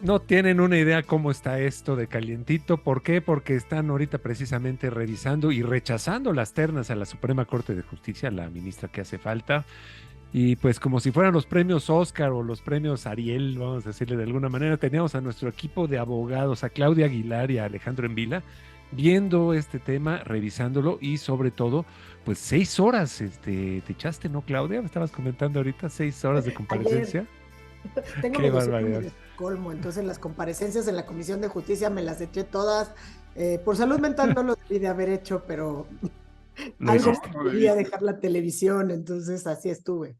No tienen una idea cómo está esto de calientito. ¿Por qué? Porque están ahorita precisamente revisando y rechazando las ternas a la Suprema Corte de Justicia, la ministra que hace falta. Y pues como si fueran los premios Oscar o los premios Ariel, vamos a decirle de alguna manera, teníamos a nuestro equipo de abogados, a Claudia Aguilar y a Alejandro Envila, viendo este tema, revisándolo y sobre todo, pues 6 horas, te echaste, ¿no, Claudia? Me estabas comentando ahorita, 6 horas de Ayer comparecencia. tengo Qué medio síndrome barbaridad. de Estocolmo, entonces las comparecencias en la Comisión de Justicia me las eché todas. Por salud mental no lo debí de haber hecho, pero Lo algo hiciste. me No quería debiste. dejar la televisión, entonces así estuve.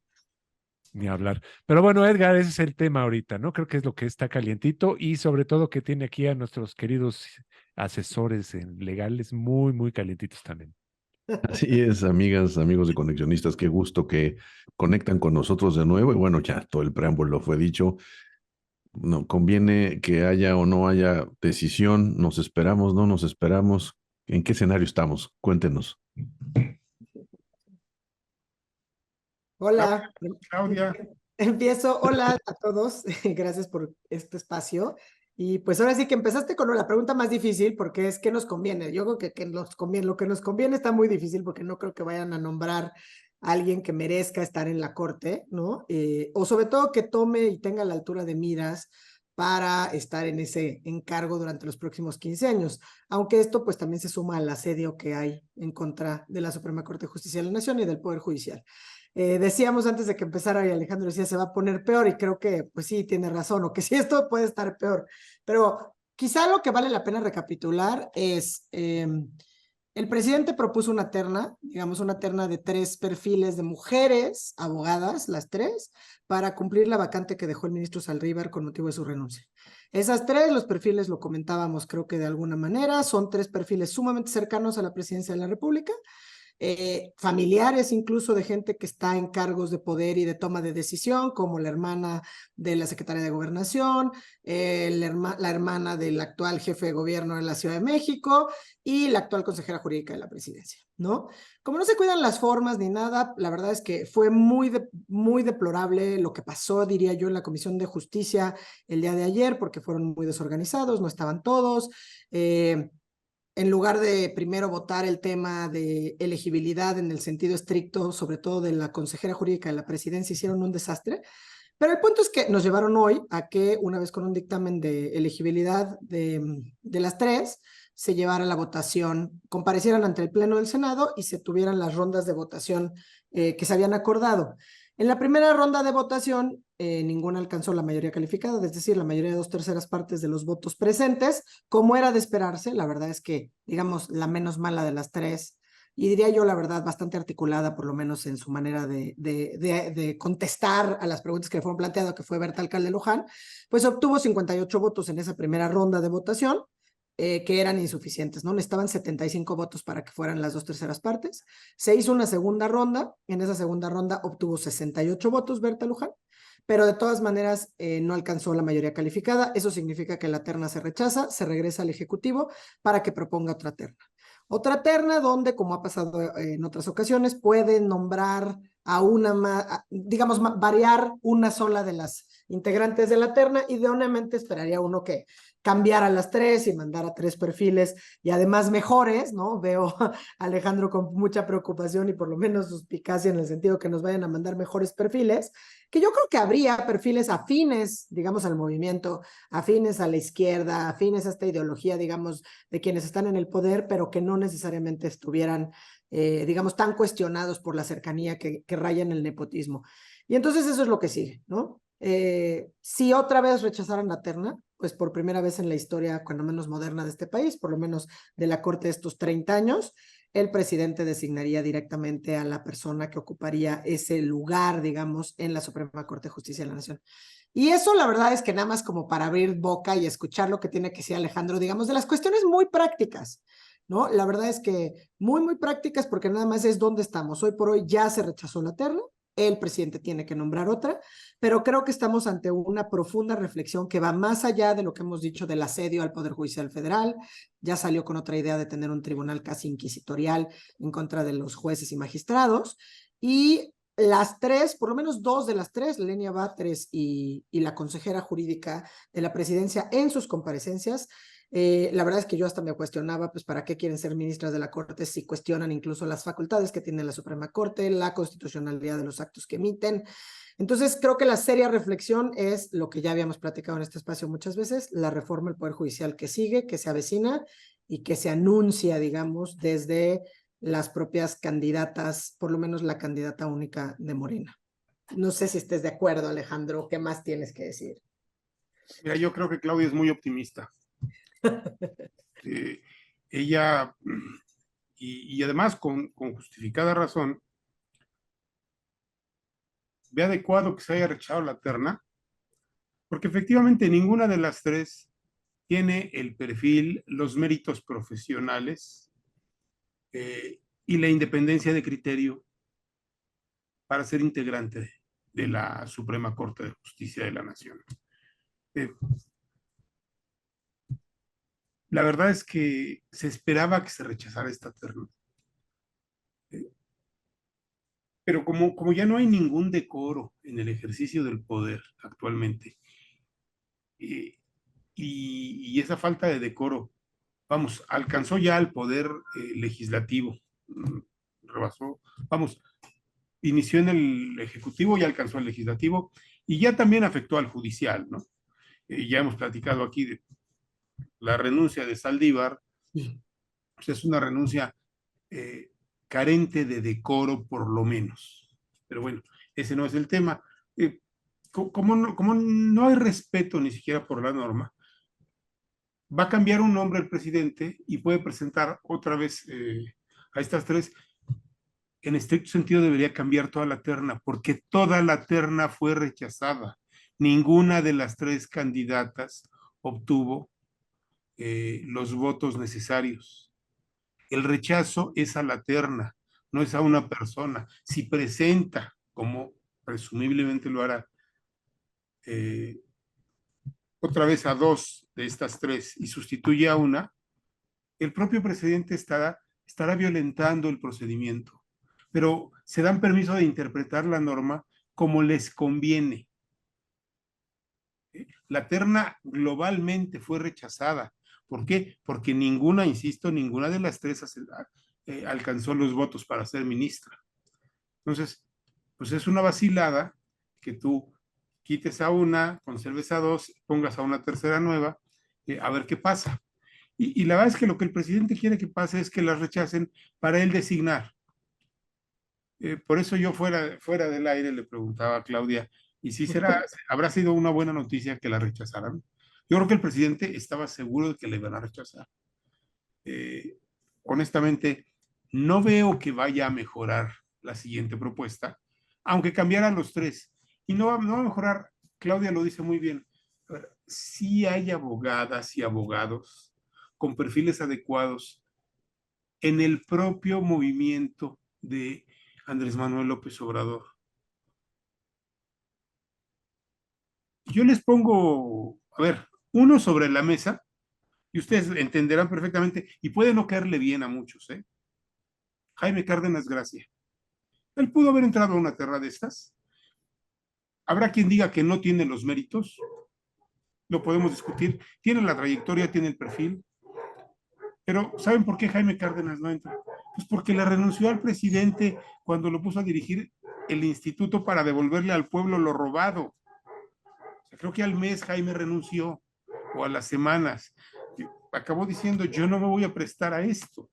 Ni hablar. Pero bueno, Edgar, ese es el tema ahorita, ¿no? Creo que es lo que está calientito y sobre todo que tiene aquí a nuestros queridos asesores legales muy, muy calientitos también. Así es, amigas, amigos de Conexionistas, qué gusto que conectan con nosotros de nuevo. Y bueno, ya todo el preámbulo fue dicho. No conviene que haya o no haya decisión. Nos esperamos, no nos esperamos. ¿En qué escenario estamos? Cuéntenos. Hola, Claudia. empiezo. Hola a todos, gracias por este espacio. Y pues ahora sí que empezaste con la pregunta más difícil, porque es ¿qué nos conviene? Yo creo que nos conviene, lo que nos conviene está muy difícil porque no creo que vayan a nombrar a alguien que merezca estar en la corte, ¿no? O sobre todo que tome y tenga la altura de miras para estar en ese encargo durante los próximos 15 años, aunque esto pues también se suma al asedio que hay en contra de la Suprema Corte de Justicia de la Nación y del Poder Judicial. Decíamos antes de que empezara y Alejandro decía se va a poner peor y creo que pues sí tiene razón o que sí esto puede estar peor, pero quizá lo que vale la pena recapitular es el presidente propuso una terna, digamos una terna de 3 perfiles de mujeres abogadas, las 3, para cumplir la vacante que dejó el ministro Saldívar con motivo de su renuncia. Esas 3, los perfiles lo comentábamos creo que de alguna manera, son 3 perfiles sumamente cercanos a la presidencia de la República, familiares incluso de gente que está en cargos de poder y de toma de decisión, como la hermana de la secretaria de Gobernación, la hermana del actual jefe de gobierno de la Ciudad de México y la actual consejera jurídica de la presidencia, ¿no? Como no se cuidan las formas ni nada, la verdad es que fue muy deplorable lo que pasó, diría yo, en la Comisión de Justicia el día de ayer, porque fueron muy desorganizados, no estaban todos, en lugar de primero votar el tema de elegibilidad en el sentido estricto, sobre todo de la consejera jurídica de la presidencia, hicieron un desastre. Pero el punto es que nos llevaron hoy a que, una vez con un dictamen de elegibilidad de las 3, se llevara la votación, comparecieran ante el Pleno del Senado y se tuvieran las rondas de votación que se habían acordado. En la primera ronda de votación, ninguna alcanzó la mayoría calificada, es decir, la mayoría de 2/3 de los votos presentes, como era de esperarse. La verdad es que, digamos, la menos mala de las 3, y diría yo, la verdad, bastante articulada, por lo menos en su manera de contestar a las preguntas que le fueron planteadas, que fue Berta Alcalde Luján, pues obtuvo 58 votos en esa primera ronda de votación, que eran insuficientes, ¿no? Necesitaban 75 votos para que fueran las 2/3. Se hizo una segunda ronda, en esa segunda ronda obtuvo 68 votos Berta Luján, pero de todas maneras no alcanzó la mayoría calificada. Eso significa que la terna se rechaza, se regresa al Ejecutivo para que proponga otra terna. Otra terna donde, como ha pasado en otras ocasiones, puede nombrar a una, digamos, variar una sola de las integrantes de la terna. Idealmente esperaría uno que cambiara las 3 y mandara 3 perfiles y además mejores, ¿no? Veo a Alejandro con mucha preocupación y por lo menos suspicacia en el sentido que nos vayan a mandar mejores perfiles, que yo creo que habría perfiles afines, digamos, al movimiento, afines a la izquierda, afines a esta ideología, digamos, de quienes están en el poder, pero que no necesariamente estuvieran, digamos, tan cuestionados por la cercanía que rayan el nepotismo. Y entonces eso es lo que sigue, ¿no? Si otra vez rechazaran la terna, pues por primera vez en la historia, cuando menos moderna de este país, por lo menos de la corte de estos 30 años, el presidente designaría directamente a la persona que ocuparía ese lugar, digamos, en la Suprema Corte de Justicia de la Nación. Y eso la verdad es que nada más como para abrir boca y escuchar lo que tiene que decir Alejandro, digamos, de las cuestiones muy prácticas, ¿no? La verdad es que muy prácticas porque nada más es dónde estamos. Hoy por hoy ya se rechazó la terna, el presidente tiene que nombrar otra, pero creo que estamos ante una profunda reflexión que va más allá de lo que hemos dicho del asedio al Poder Judicial Federal. Ya salió con otra idea de tener un tribunal casi inquisitorial en contra de los jueces y magistrados, y las tres, por lo menos dos de las tres, Lenia Batres y la consejera jurídica de la presidencia en sus comparecencias, la verdad es que yo hasta me cuestionaba, pues, ¿para qué quieren ser ministras de la Corte si cuestionan incluso las facultades que tiene la Suprema Corte, la constitucionalidad de los actos que emiten? Entonces, creo que la seria reflexión es lo que ya habíamos platicado en este espacio muchas veces, la reforma del Poder Judicial que sigue, que se avecina y que se anuncia, digamos, desde las propias candidatas, por lo menos la candidata única de Morena. No sé si estés de acuerdo, Alejandro, ¿qué más tienes que decir? Mira, yo creo que Claudia es muy optimista. Ella, y además con justificada razón, ve adecuado que se haya rechazado la terna, porque efectivamente ninguna de las tres tiene el perfil, los méritos profesionales y la independencia de criterio para ser integrante de la Suprema Corte de Justicia de la Nación. La verdad es que se esperaba que se rechazara esta terna. Pero como ya no hay ningún decoro en el ejercicio del poder actualmente, y esa falta de decoro, vamos, alcanzó ya el poder legislativo, rebasó, vamos, inició en el ejecutivo y alcanzó el legislativo, y ya también afectó al judicial, ¿no? Ya hemos platicado aquí de la renuncia de Saldívar, pues es una renuncia eh, carente de decoro por lo menos. Pero bueno, ese no es el tema. Como no hay respeto ni siquiera por la norma, va a cambiar un nombre el presidente y puede presentar otra vez a estas tres. En estricto sentido debería cambiar toda la terna, porque toda la terna fue rechazada. Ninguna de las tres candidatas obtuvo los votos necesarios. El rechazo es a la terna, no es a una persona. Si presenta, como presumiblemente lo hará, otra vez a dos de estas tres y sustituye a una, el propio presidente estará violentando el procedimiento. Pero se dan permiso de interpretar la norma como les conviene. La terna globalmente fue rechazada. ¿Por qué? Porque ninguna, insisto, ninguna de las tres alcanzó los votos para ser ministra. Entonces, pues es una vacilada que tú quites a una, conserves a dos, pongas a una tercera nueva, a ver qué pasa. Y la verdad es que lo que el presidente quiere que pase es que las rechacen para él designar. Por eso yo fuera del aire le preguntaba a Claudia, ¿y si habrá sido una buena noticia que la rechazaran? Yo creo que el presidente estaba seguro de que le iban a rechazar. Honestamente, no veo que vaya a mejorar la siguiente propuesta, aunque cambiaran los tres. Y no va a mejorar, Claudia lo dice muy bien. A ver, sí hay abogadas y abogados con perfiles adecuados en el propio movimiento de Andrés Manuel López Obrador. Yo les pongo, a ver, uno sobre la mesa y ustedes entenderán perfectamente y puede no caerle bien a muchos, ¿eh? Jaime Cárdenas Gracia. Él pudo haber entrado a una terra de estas. Habrá quien diga que no tiene los méritos, lo podemos discutir. Tiene la trayectoria, tiene el perfil, pero ¿saben por qué Jaime Cárdenas no entra? Pues porque le renunció al presidente cuando lo puso a dirigir el instituto para devolverle al pueblo lo robado. O sea, creo que al mes Jaime renunció, o a las semanas. Acabó diciendo, yo no me voy a prestar a esto.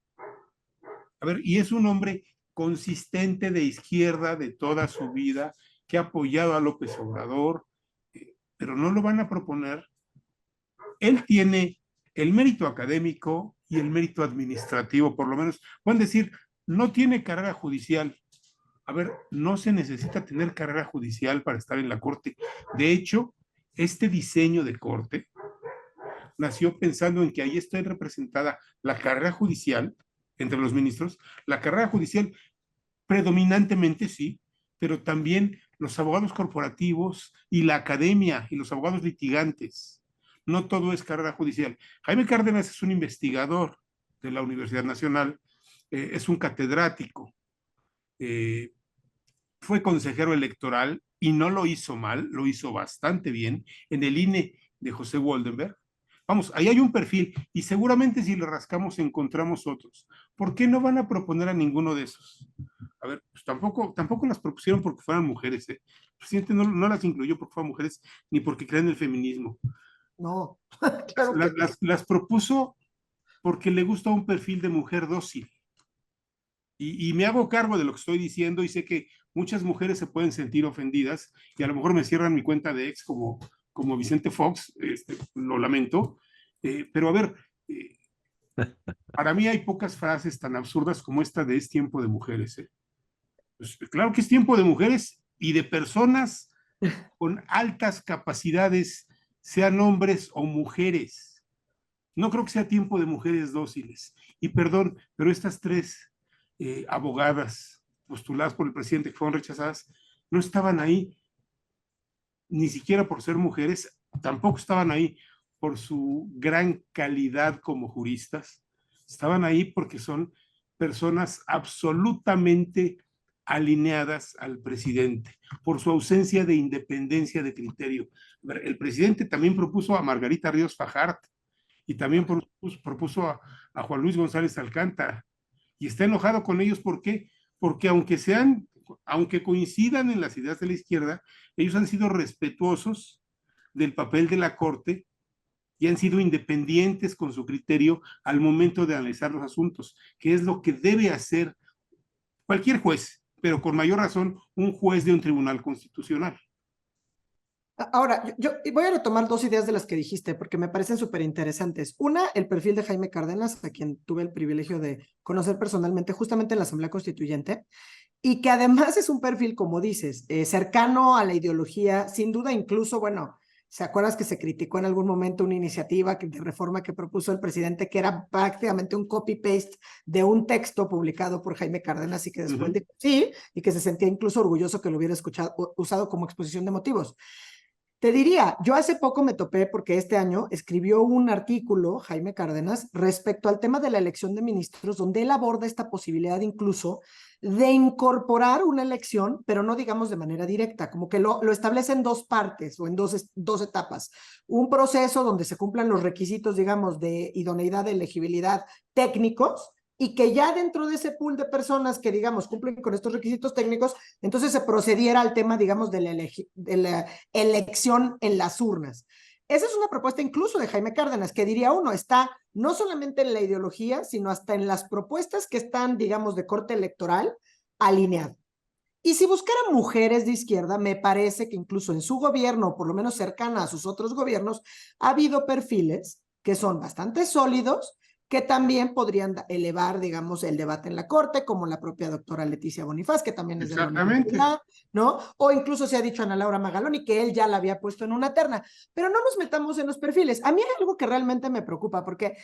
A ver, y es un hombre consistente de izquierda de toda su vida, que ha apoyado a López Obrador, pero no lo van a proponer. Él tiene el mérito académico y el mérito administrativo, por lo menos. Pueden decir, no tiene carrera judicial. A ver, no se necesita tener carrera judicial para estar en la Corte. De hecho, este diseño de Corte nació pensando en que ahí está representada la carrera judicial entre los ministros, la carrera judicial predominantemente sí, pero también los abogados corporativos y la academia y los abogados litigantes. No todo es carrera judicial. Jaime Cárdenas es un investigador de la Universidad Nacional, es un catedrático, fue consejero electoral y no lo hizo mal, lo hizo bastante bien en el INE de José Woldenberg. Vamos, ahí hay un perfil y seguramente si le rascamos encontramos otros. ¿Por qué no van a proponer a ninguno de esos? A ver, pues tampoco las propusieron porque fueran mujeres, ¿eh? El presidente no las incluyó porque fueran mujeres ni porque creen en el feminismo. No, claro que no. Las propuso porque le gusta un perfil de mujer dócil. Y me hago cargo de lo que estoy diciendo y sé que muchas mujeres se pueden sentir ofendidas y a lo mejor me cierran mi cuenta de ex como Vicente Fox, lo lamento, pero a ver, eh, para mí hay pocas frases tan absurdas como esta de es tiempo de mujeres. Pues, claro que es tiempo de mujeres y de personas con altas capacidades, sean hombres o mujeres. No creo que sea tiempo de mujeres dóciles. Y perdón, pero estas tres abogadas postuladas por el presidente que fueron rechazadas no estaban ahí ni siquiera por ser mujeres, tampoco estaban ahí por su gran calidad como juristas, estaban ahí porque son personas absolutamente alineadas al presidente, por su ausencia de independencia de criterio. El presidente también propuso a Margarita Ríos Fajard y también propuso a Juan Luis González Alcántara y está enojado con ellos. ¿Por qué? Porque aunque coincidan en las ideas de la izquierda, ellos han sido respetuosos del papel de la Corte y han sido independientes con su criterio al momento de analizar los asuntos, que es lo que debe hacer cualquier juez, pero con mayor razón un juez de un tribunal constitucional. Ahora, yo voy a retomar dos ideas de las que dijiste porque me parecen súper interesantes. Una, el perfil de Jaime Cárdenas, a quien tuve el privilegio de conocer personalmente justamente en la Asamblea Constituyente, y que además es un perfil, como dices, cercano a la ideología, sin duda incluso, bueno, ¿se acuerdas que se criticó en algún momento una iniciativa de reforma que propuso el presidente que era prácticamente un copy-paste de un texto publicado por Jaime Cárdenas y que después dijo sí, y que se sentía incluso orgulloso que lo hubiera usado como exposición de motivos? Te diría, yo hace poco me topé porque este año escribió un artículo, Jaime Cárdenas, respecto al tema de la elección de ministros, donde él aborda esta posibilidad incluso de incorporar una elección, pero no digamos de manera directa, como que lo establece en dos partes o en dos etapas. Un proceso donde se cumplan los requisitos, digamos, de idoneidad, de elegibilidad técnicos, y que ya dentro de ese pool de personas que, digamos, cumplen con estos requisitos técnicos, entonces se procediera al tema, digamos, de la elección en las urnas. Esa es una propuesta incluso de Jaime Cárdenas, que diría uno, está no solamente en la ideología, sino hasta en las propuestas que están, digamos, de corte electoral, alineado. Y si buscaran mujeres de izquierda, me parece que incluso en su gobierno, o por lo menos cercana a sus otros gobiernos, ha habido perfiles que son bastante sólidos, que también podrían elevar, digamos, el debate en la Corte, como la propia doctora Leticia Bonifaz, que también es de la universidad, ¿no? O incluso se ha dicho Ana Laura Magaloni que él ya la había puesto en una terna. Pero no nos metamos en los perfiles. A mí hay algo que realmente me preocupa, porque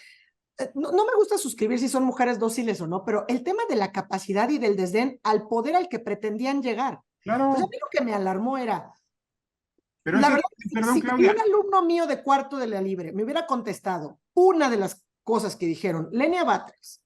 no me gusta suscribir si son mujeres dóciles o no, pero el tema de la capacidad y del desdén al poder al que pretendían llegar. Claro. Pues a mí lo que me alarmó era, pero la verdad, perdón, si Claudia, un alumno mío de cuarto de la Libre me hubiera contestado una de las cosas que dijeron Lenia Batres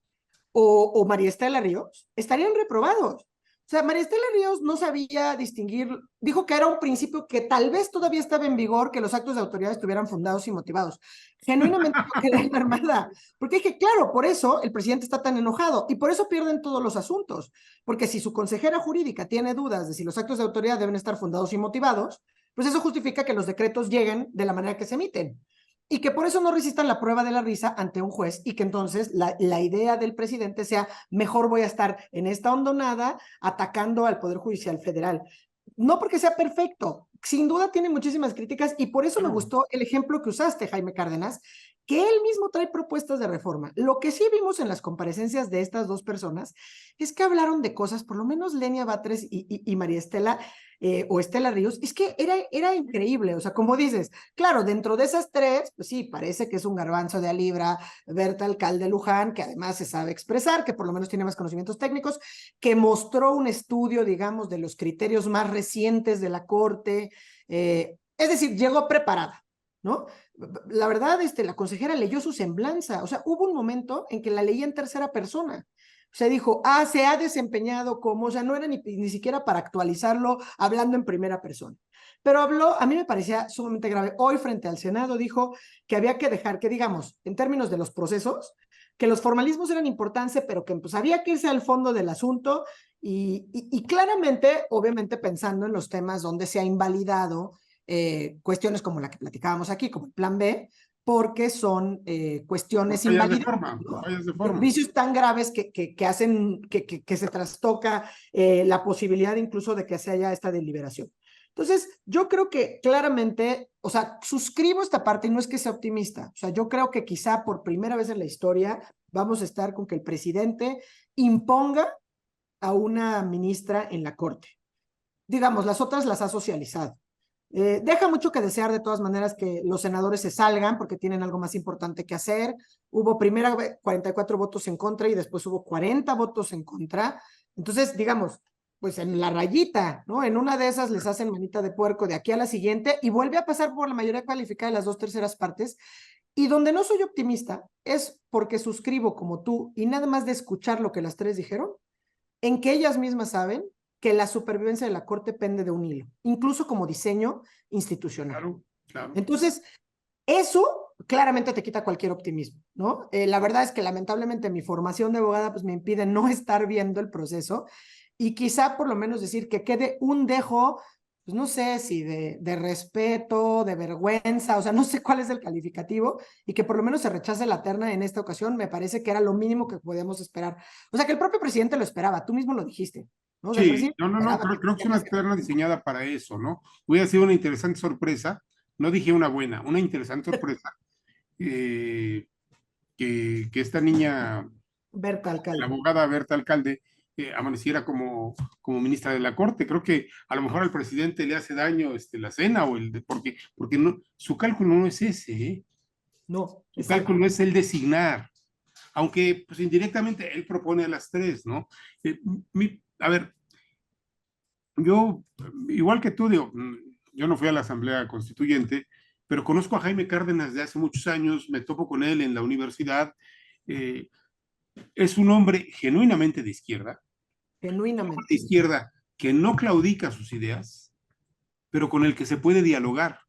o María Estela Ríos, estarían reprobados. O sea, María Estela Ríos no sabía distinguir, dijo que era un principio que tal vez todavía estaba en vigor, que los actos de autoridad estuvieran fundados y motivados. Genuinamente me quedé alarmada, porque dije, claro, por eso el presidente está tan enojado y por eso pierden todos los asuntos, porque si su consejera jurídica tiene dudas de si los actos de autoridad deben estar fundados y motivados, pues eso justifica que los decretos lleguen de la manera que se emiten y que por eso no resistan la prueba de la risa ante un juez y que entonces la idea del presidente sea, mejor voy a estar en esta hondonada atacando al Poder Judicial Federal. No porque sea perfecto, sin duda tiene muchísimas críticas y por eso me gustó el ejemplo que usaste, Jaime Cárdenas, que él mismo trae propuestas de reforma. Lo que sí vimos en las comparecencias de estas dos personas es que hablaron de cosas, por lo menos Lenia Batres y María Estela, o Estela Ríos, es que era increíble, o sea, como dices, claro, dentro de esas tres, pues sí, parece que es un garbanzo de a libra, Berta Alcalde Luján, que además se sabe expresar, que por lo menos tiene más conocimientos técnicos, que mostró un estudio, digamos, de los criterios más recientes de la Corte, es decir, llegó preparada, ¿no? La verdad, la consejera leyó su semblanza, o sea, hubo un momento en que la leía en tercera persona, sea, dijo, se ha desempeñado como, o sea, no era ni siquiera para actualizarlo hablando en primera persona. Pero habló, a mí me parecía sumamente grave. Hoy frente al Senado dijo que había que dejar, que digamos, en términos de los procesos, que los formalismos eran importantes, pero que pues había que irse al fondo del asunto y claramente, obviamente pensando en los temas donde se ha invalidado cuestiones como la que platicábamos aquí, como el plan B, porque son cuestiones Por fallas de invalidables, forma, por ¿no? fallas de forma. Vicios tan graves que hacen que se trastoca la posibilidad incluso de que se haya esta deliberación. Entonces, yo creo que claramente, o sea, suscribo esta parte y no es que sea optimista, o sea, yo creo que quizá por primera vez en la historia vamos a estar con que el presidente imponga a una ministra en la corte. Digamos, las otras las ha socializado. Deja mucho que desear de todas maneras que los senadores se salgan porque tienen algo más importante que hacer. Hubo primero 44 votos en contra y después hubo 40 votos en contra. Entonces, digamos, pues en la rayita, ¿no? En una de esas les hacen manita de puerco de aquí a la siguiente y vuelve a pasar por la mayoría calificada de las 2/3 partes. Y donde no soy optimista es porque suscribo como tú y nada más de escuchar lo que las tres dijeron, en que ellas mismas saben que la supervivencia de la Corte pende de un hilo, incluso como diseño institucional. Claro, claro. Entonces, eso claramente te quita cualquier optimismo, ¿no? La verdad es que lamentablemente mi formación de abogada pues me impide no estar viendo el proceso y quizá por lo menos decir que quede un dejo, pues no sé si de respeto, de vergüenza, o sea, no sé cuál es el calificativo y que por lo menos se rechace la terna en esta ocasión, me parece que era lo mínimo que podíamos esperar. O sea, que el propio presidente lo esperaba, tú mismo lo dijiste, ¿no? O sea, el Sí, presidente no, esperaba creo que es una terna diseñada para eso, ¿no? Hubiera sido una interesante sorpresa, no dije una buena, una interesante sorpresa, eh, que esta niña, Berta la Alcalde. abogada Berta Alcalde, amaneciera como ministra de la Corte. Creo que a lo mejor al presidente le hace daño la cena porque no, su cálculo no es ese, ¿eh? No, Su exacto. cálculo es el designar, aunque pues indirectamente él propone a las tres, ¿no? A ver, yo, igual que tú, digo, yo no fui a la Asamblea Constituyente, pero conozco a Jaime Cárdenas de hace muchos años, me topo con él en la universidad. eh, es un hombre genuinamente Genuinamente. de izquierda que no claudica sus ideas, pero con el que se puede dialogar,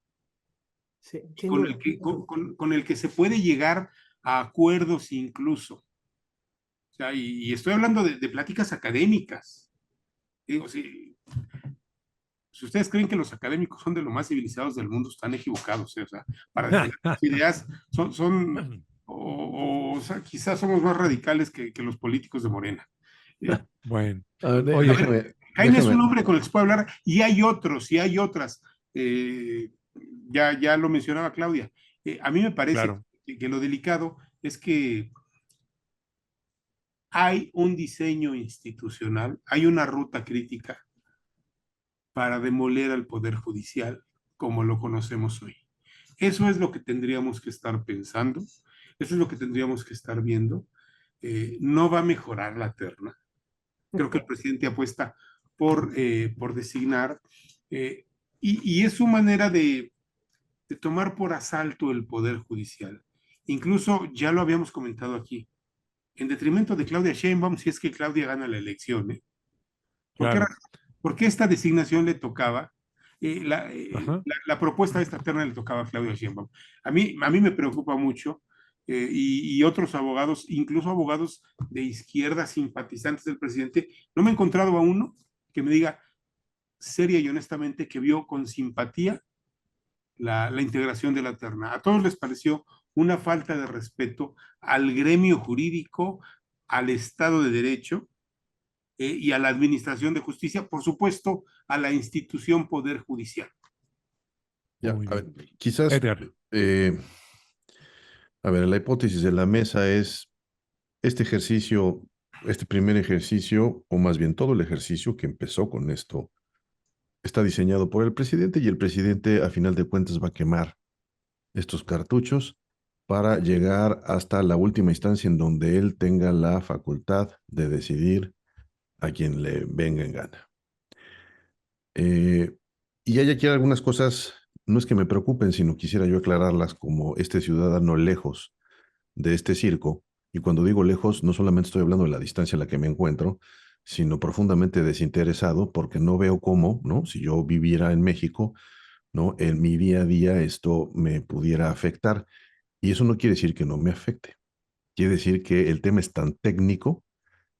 Sí, sin duda. con el que se puede llegar a acuerdos incluso. O sea, y estoy hablando de pláticas académicas. Digo, si ustedes creen que los académicos son de lo más civilizados del mundo, están equivocados. O sea, para defender sus ideas o sea, quizás somos más radicales que los políticos de Morena. Bueno, ver, oye, Jaime es un déjame. hombre con el que se puede hablar y hay otros y hay otras. Eh, ya lo mencionaba Claudia. A mí me parece claro, que lo delicado es que hay un diseño institucional, hay una ruta crítica para demoler al Poder Judicial como lo conocemos hoy. Eso es lo que tendríamos que estar pensando, eso es lo que tendríamos que estar viendo. No va a mejorar la terna. Creo que el presidente apuesta por designar y es su manera de tomar por asalto el Poder Judicial. Incluso ya lo habíamos comentado aquí, en detrimento de Claudia Sheinbaum, si es que Claudia gana la elección. ¿Por qué, claro. por qué esta designación le tocaba? Ajá. La propuesta de esta terna le tocaba a Claudia Sheinbaum. A mí me preocupa mucho y otros abogados, incluso abogados de izquierda simpatizantes del presidente, no me he encontrado a uno que me diga seria y honestamente que vio con simpatía la integración de la terna. A todos les pareció una falta de respeto al gremio jurídico, al Estado de Derecho y a la Administración de Justicia, por supuesto, a la institución Poder Judicial. Ya, Muy a ver, bien. quizás, Edgar, eh, a ver, la hipótesis de la mesa es este ejercicio, este primer ejercicio, o más bien todo el ejercicio que empezó con esto, está diseñado por el presidente y el presidente a final de cuentas va a quemar estos cartuchos para llegar hasta la última instancia en donde él tenga la facultad de decidir a quien le venga en gana. Eh, y hay aquí algunas cosas, no es que me preocupen, sino quisiera yo aclararlas como este ciudadano lejos de este circo. Y cuando digo lejos, no solamente estoy hablando de la distancia en la que me encuentro, sino profundamente desinteresado porque no veo cómo, ¿no? Si yo viviera en México, ¿no? En mi día a día esto me pudiera afectar. Y eso no quiere decir que no me afecte. Quiere decir que el tema es tan técnico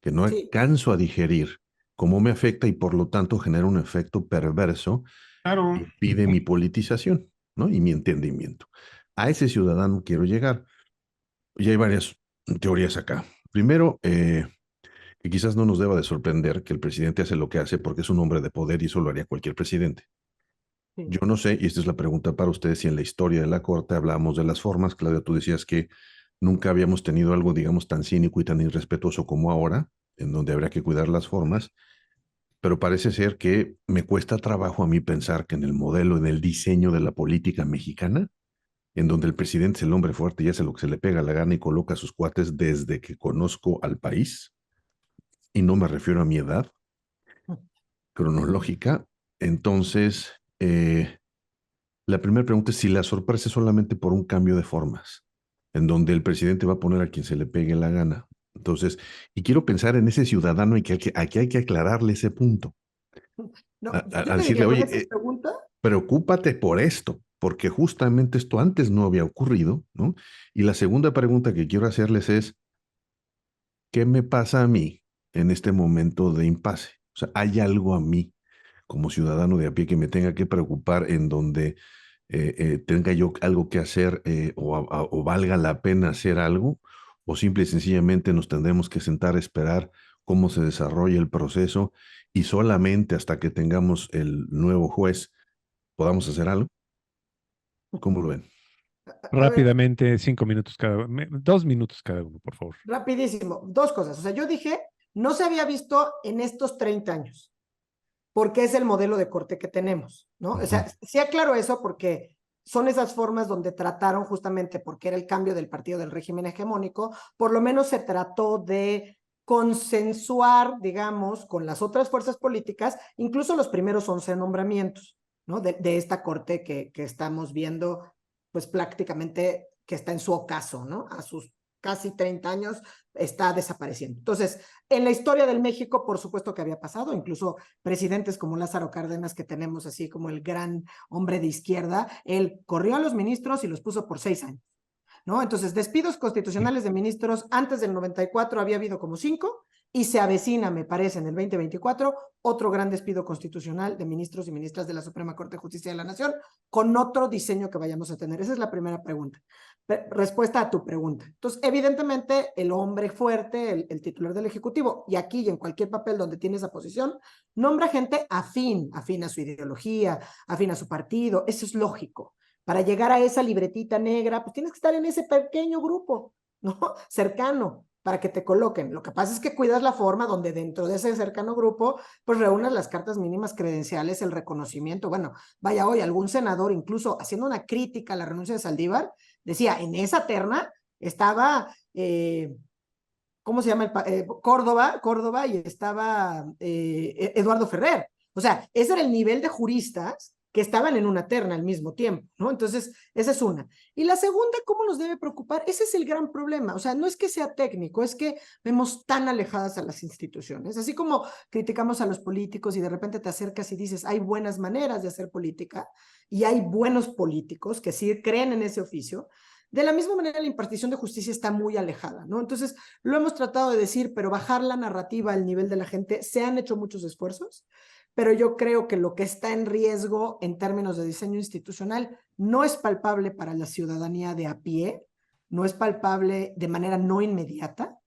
que no Sí, alcanzo a digerir cómo me afecta y por lo tanto genera un efecto perverso Claro, que impide mi politización, ¿no? Y mi entendimiento. A ese ciudadano quiero llegar. Y hay varias teorías acá. Primero, que quizás no nos deba de sorprender que el presidente hace lo que hace porque es un hombre de poder y eso lo haría cualquier presidente. sí. Yo no sé, y esta es la pregunta para ustedes, si en la historia de la Corte hablamos de las formas. Claudia, tú decías que nunca habíamos tenido algo, digamos, tan cínico y tan irrespetuoso como ahora, en donde habría que cuidar las formas, pero parece ser que me cuesta trabajo a mí pensar que en el modelo, en el diseño de la política mexicana, en donde el presidente es el hombre fuerte y hace lo que se le pega la gana y coloca a sus cuates desde que conozco al país, y no me refiero a mi edad cronológica. Entonces, la primera pregunta es si la sorpresa es solamente por un cambio de formas, en donde el presidente va a poner a quien se le pegue la gana. Entonces, y quiero pensar en ese ciudadano y que aquí hay que aclararle ese punto, No, yo a te decirle, diría, con oye, esa pregunta, preocúpate por esto, porque justamente esto antes no había ocurrido, ¿no? Y la segunda pregunta que quiero hacerles es, ¿qué me pasa a mí en este momento de impasse? O sea, ¿hay algo a mí como ciudadano de a pie que me tenga que preocupar en donde tenga yo algo que hacer o valga la pena hacer algo? ¿O simple y sencillamente nos tendremos que sentar a esperar cómo se desarrolla el proceso y solamente hasta que tengamos el nuevo juez podamos hacer algo? ¿Cómo lo ven? a ver, Rápidamente, 5 minutos cada uno, 2 minutos cada uno, por favor. rapidísimo, dos cosas. O sea, yo dije, no se había visto en estos 30 años, porque es el modelo de corte que tenemos, ¿no? O Ujú. sea, sí aclaro eso porque son esas formas donde trataron justamente, porque era el cambio del partido del régimen hegemónico, por lo menos se trató de consensuar, digamos, con las otras fuerzas políticas, incluso los primeros 11 nombramientos, ¿no? De esta corte que estamos viendo, pues prácticamente que está en su ocaso, ¿no? A sus casi 30 años está desapareciendo. Entonces, en la historia del México, por supuesto que había pasado, incluso presidentes como Lázaro Cárdenas, que tenemos así como el gran hombre de izquierda, él corrió a los ministros y los puso por 6 años, ¿no? Entonces, despidos constitucionales de ministros antes del 94 había habido como 5 y se avecina, me parece, en el 2024 otro gran despido constitucional de ministros y ministras de la Suprema Corte de Justicia de la Nación con otro diseño que vayamos a tener. Esa es la primera pregunta. Respuesta a tu pregunta. Entonces, evidentemente, el hombre fuerte, el titular del Ejecutivo, y aquí y en cualquier papel donde tiene esa posición, nombra gente afín a su ideología, afín a su partido. Eso es lógico. Para llegar a esa libretita negra, pues tienes que estar en ese pequeño grupo, ¿no? Cercano, para que te coloquen. Lo que pasa es que cuidas la forma donde dentro de ese cercano grupo, pues reúnas las cartas mínimas credenciales, el reconocimiento. Bueno, vaya hoy algún senador, incluso haciendo una crítica a la renuncia de Saldívar, decía, en esa terna estaba, ¿cómo se llama? Córdoba y estaba Eduardo Ferrer. O sea, ese era el nivel de juristas que estaban en una terna al mismo tiempo, ¿no? Entonces, esa es una. Y la segunda, ¿cómo nos debe preocupar? Ese es el gran problema. O sea, no es que sea técnico, es que vemos tan alejadas a las instituciones. Así como criticamos a los políticos y de repente te acercas y dices, hay buenas maneras de hacer política y hay buenos políticos que sí creen en ese oficio. De la misma manera, la impartición de justicia está muy alejada, ¿no? Entonces, lo hemos tratado de decir, pero bajar la narrativa al nivel de la gente, se han hecho muchos esfuerzos, pero yo creo que lo que está en riesgo en términos de diseño institucional no es palpable para la ciudadanía de a pie, no es palpable de manera no inmediata.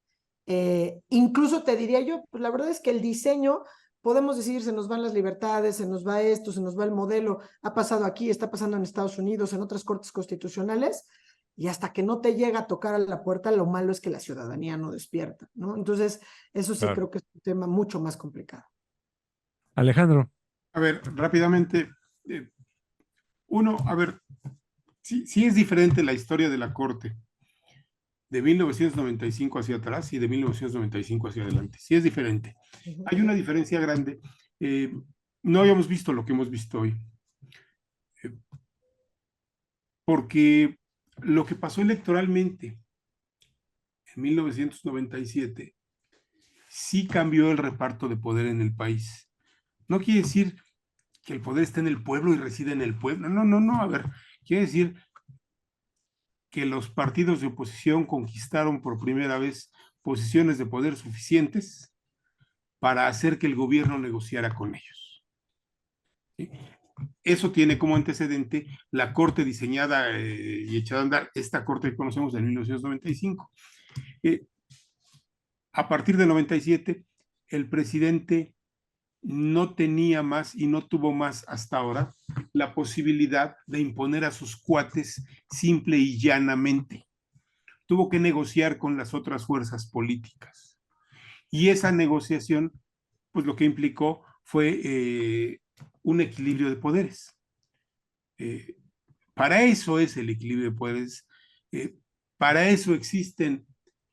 Incluso te diría yo, pues la verdad es que el diseño, podemos decir, se nos van las libertades, se nos va esto, se nos va el modelo, ha pasado aquí, está pasando en Estados Unidos, en otras cortes constitucionales, y hasta que no te llega a tocar a la puerta, lo malo es que la ciudadanía no despierta, ¿no? Entonces, eso sí Claro. creo que es un tema mucho más complicado. Alejandro, a ver, rápidamente, eh, uno, a ver, sí es diferente la historia de la Corte de 1995 hacia atrás y de 1995 hacia adelante. Sí es diferente. Uh -huh. Hay una diferencia grande. No habíamos visto lo que hemos visto hoy. Eh, porque lo que pasó electoralmente en 1997, sí cambió el reparto de poder en el país. No quiere decir que el poder esté en el pueblo y reside en el pueblo. No, no, no. A ver, quiere decir que los partidos de oposición conquistaron por primera vez posiciones de poder suficientes para hacer que el gobierno negociara con ellos. ¿Sí? Eso tiene como antecedente la corte diseñada y echada a andar, esta corte que conocemos en 1995. A partir del 97, el presidente no tenía más y no tuvo más hasta ahora la posibilidad de imponer a sus cuates simple y llanamente. Tuvo que negociar con las otras fuerzas políticas. Y esa negociación, pues lo que implicó fue un equilibrio de poderes. Para eso es el equilibrio de poderes. Para eso existen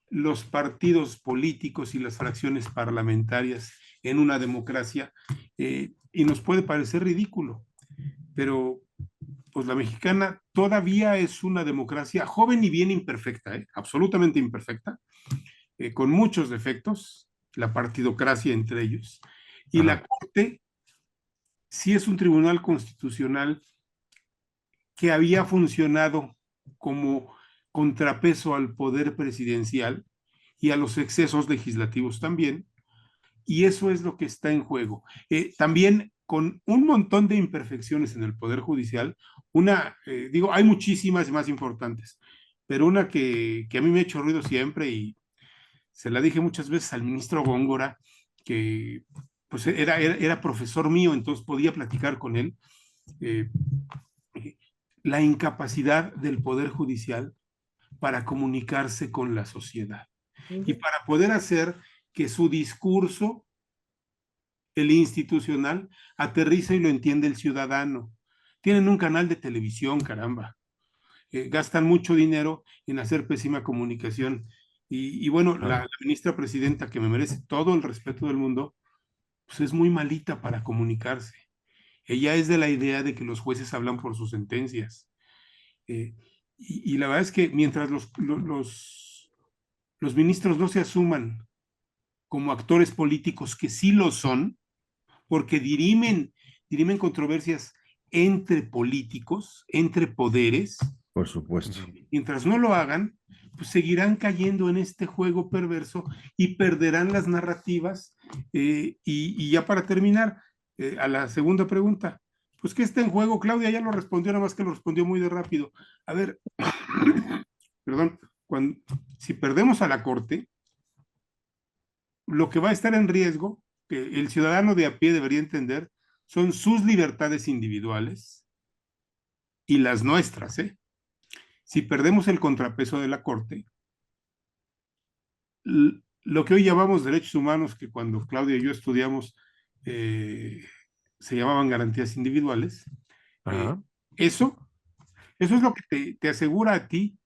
los partidos políticos y las fracciones parlamentarias en una democracia, y nos puede parecer ridículo, pero pues la mexicana todavía es una democracia joven y bien imperfecta, absolutamente imperfecta, con muchos defectos, la partidocracia entre ellos, y Ajá. la Corte sí es un tribunal constitucional que había funcionado como contrapeso al poder presidencial y a los excesos legislativos también, y eso es lo que está en juego. También con un montón de imperfecciones en el Poder Judicial, digo, hay muchísimas más importantes, pero una que a mí me ha hecho ruido siempre y se la dije muchas veces al ministro Góngora, que pues era profesor mío, entonces podía platicar con él, eh, la incapacidad del Poder Judicial para comunicarse con la sociedad y para poder hacer que su discurso, el institucional, aterriza y lo entiende el ciudadano. Tienen un canal de televisión, caramba. Gastan mucho dinero en hacer pésima comunicación. Y bueno, la ministra presidenta, que me merece todo el respeto del mundo, pues es muy malita para comunicarse. Ella es de la idea de que los jueces hablan por sus sentencias. Y la verdad es que mientras los ministros no se asuman como actores políticos, que sí lo son, porque dirimen controversias entre políticos, entre poderes. Por supuesto. Mientras no lo hagan, pues seguirán cayendo en este juego perverso y perderán las narrativas. Y ya para terminar, a la segunda pregunta, pues ¿qué está en juego? Claudia ya lo respondió, nada más que lo respondió muy de rápido. A ver, perdón, si perdemos a la Corte, lo que va a estar en riesgo, que el ciudadano de a pie debería entender, son sus libertades individuales y las nuestras, ¿eh? Si perdemos el contrapeso de la Corte, lo que hoy llamamos derechos humanos, que cuando Claudia y yo estudiamos se llamaban garantías individuales, eso es lo que te asegura a ti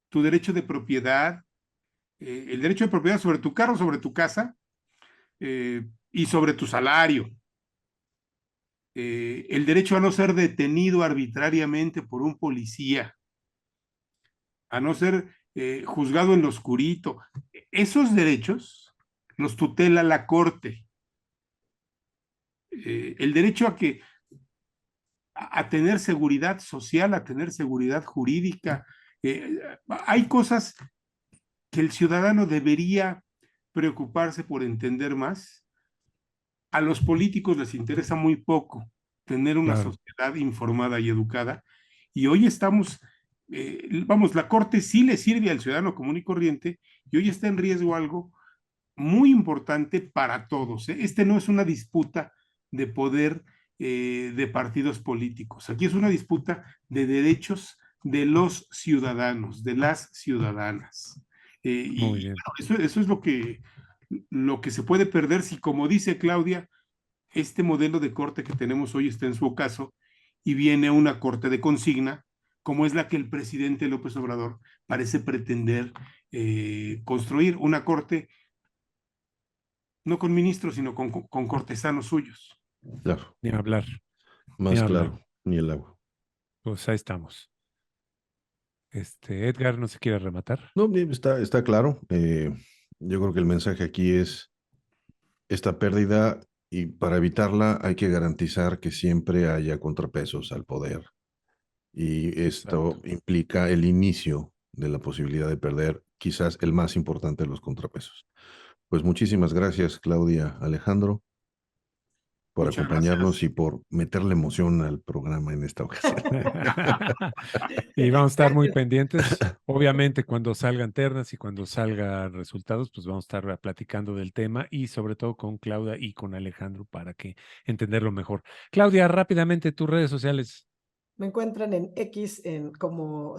tu derecho de propiedad, el derecho de propiedad sobre tu carro, sobre tu casa, y sobre tu salario. El derecho a no ser detenido arbitrariamente por un policía, a no ser juzgado en lo oscurito. Esos derechos los tutela la Corte. El derecho a tener seguridad social, a tener seguridad jurídica. Hay cosas que el ciudadano debería preocuparse por entender más. A los políticos les interesa muy poco tener una sociedad informada y educada, y hoy estamos, la Corte sí le sirve al ciudadano común y corriente, y hoy está en riesgo algo muy importante para todos. Este no es una disputa de poder de partidos políticos, aquí es una disputa de derechos de los ciudadanos, de las ciudadanas. Muy bien. Bueno, eso es lo que se puede perder si, como dice Claudia, este modelo de corte que tenemos hoy está en su ocaso y viene una corte de consigna, como es la que el presidente López Obrador parece pretender construir, una corte no con ministros, sino con cortesanos suyos. Claro. Ni hablar. Más claro, ni el agua. Pues ahí estamos. Edgar, ¿no se quiere rematar? No, está claro. Yo creo que el mensaje aquí es esta pérdida y para evitarla hay que garantizar que siempre haya contrapesos al poder. Y esto Exacto. implica el inicio de la posibilidad de perder quizás el más importante de los contrapesos. Pues muchísimas gracias, Claudia, Alejandro, por Muchas acompañarnos gracias. y por meterle emoción al programa en esta ocasión. Y vamos a estar muy Gracias. pendientes. Obviamente, cuando salgan ternas y cuando salgan resultados, pues vamos a estar platicando del tema y sobre todo con Claudia y con Alejandro para que entenderlo mejor. Claudia, rápidamente tus redes sociales. Me encuentran en X como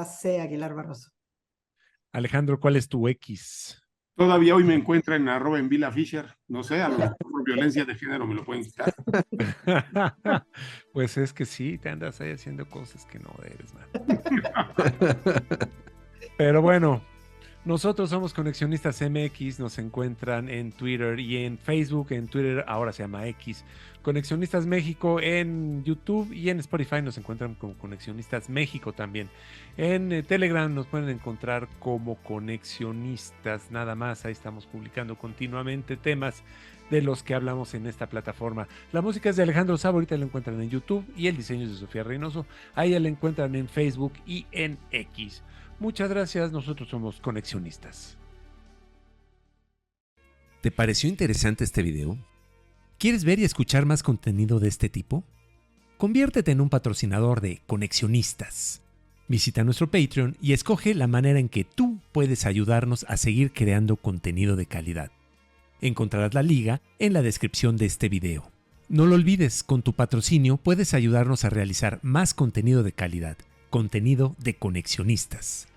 @C Aguilar Barroso. Alejandro, ¿cuál es tu X? Todavía hoy me encuentro en @Vila Fisher. No sé, a lo mejor por violencia de género me lo pueden quitar. Pues es que sí, te andas ahí haciendo cosas que no eres, man. Pero bueno, nosotros somos Conexionistas MX, nos encuentran en Twitter y en Facebook, en Twitter ahora se llama X, Conexionistas México en YouTube y en Spotify nos encuentran como Conexionistas México también. En Telegram nos pueden encontrar como Conexionistas, nada más, ahí estamos publicando continuamente temas de los que hablamos en esta plataforma. La música es de Alejandro Sabo, ahorita la encuentran en YouTube y el diseño es de Sofía Reynoso, ahí la encuentran en Facebook y en X. Muchas gracias, nosotros somos Conexionistas. ¿Te pareció interesante este video? ¿Quieres ver y escuchar más contenido de este tipo? Conviértete en un patrocinador de Conexionistas. Visita nuestro Patreon y escoge la manera en que tú puedes ayudarnos a seguir creando contenido de calidad. Encontrarás la liga en la descripción de este video. No lo olvides, con tu patrocinio puedes ayudarnos a realizar más contenido de calidad, contenido de Conexionistas.